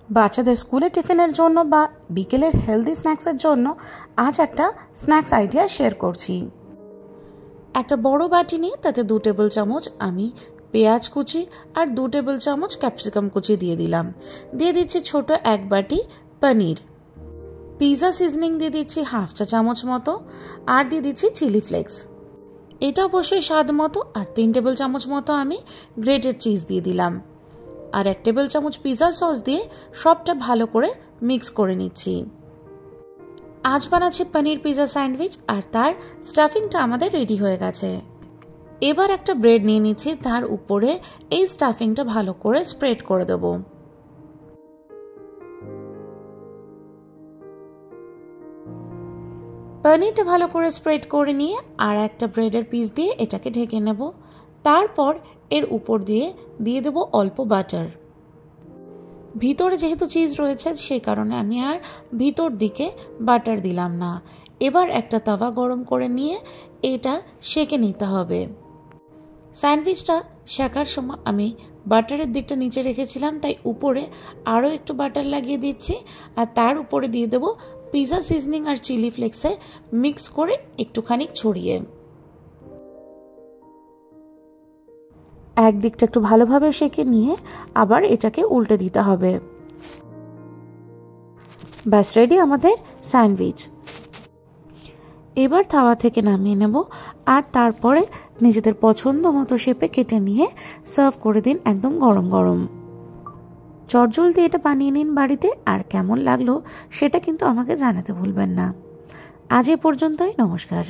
বাচ্চাদের স্কুলে টিফিনের জন্য বা বিকেলের হেলদি স্ন্যাক্সের জন্য আজ একটা স্ন্যাক্স আইডিয়া শেয়ার করছি। একটা বড় বাটি নিয়ে তাতে 2 টেবিল চামচ আমি পেঁয়াজ কুচি আর 2 টেবিল চামচ ক্যাপসিকাম কুচি দিয়ে দিলাম। দিয়ে দিচ্ছি ছোট 1 বাটি পনির। পিৎজা সিজনিং দিয়ে দিচ্ছি 1/2 চা চামচ মতো, আর দিয়ে দিচ্ছি চিলি ফ্লেক্স। এটা অবশ্যই স্বাদ মতো। আর 3 টেবিল চামচ মতো আমি গ্রেটেড চিজ দিয়ে দিলাম। আর 1 টেবিল চামচ পিৎজা সস দিয়ে সবটা ভালো করে মিক্স করে নিচ্ছি। আজ বানাচ্ছি পনির পিৎজা স্যান্ডউইচ, আর তার স্টাফিংটা আমাদের রেডি হয়ে গেছে। এবার একটা ব্রেড নিয়ে নিচ্ছি, তার উপরে এই স্টাফিংটা ভালো করে স্প্রেড করে দেব। পনিরটা ভালো করে স্প্রেড করে নিয়ে আর একটা ব্রেডের পিস দিয়ে এটাকে ঢেকে নেব। তারপর এর উপর দিয়ে দেব অল্প বাটার। ভিতরে যেহেতু চিজ রয়েছে সেই কারণে আমি আর ভিতর দিকে বাটার দিলাম না। এবার একটা তাওয়া গরম করে নিয়ে এটা সেঁকে নিতে হবে। স্যান্ডউইচটা শেখার সময় আমি বাটারের দিকটা নিচে রেখেছিলাম, তাই উপরে আরও একটু বাটার লাগিয়ে দিচ্ছি। আর তার উপরে দিয়ে দেবো পিৎজা সিজনিং আর চিলি ফ্লেক্সে মিক্স করে একটুখানি ছড়িয়ে। একদিকটা একটু ভালোভাবে সেঁকে নিয়ে আবার এটাকে উল্টে দিতে হবে। ব্যাস রেডি আমাদের স্যান্ডউইচ। এবার তাওয়া থেকে নামিয়ে নেব, আর তারপরে নিজেদের পছন্দ মতো শেপে কেটে নিয়ে সার্ভ করে দিন একদম গরম গরম। চটজলদি এটা বানিয়ে নিন বাড়িতে, আর কেমন লাগলো সেটা কিন্তু আমাকে জানাতে ভুলবেন না। আজ এ পর্যন্তই, নমস্কার।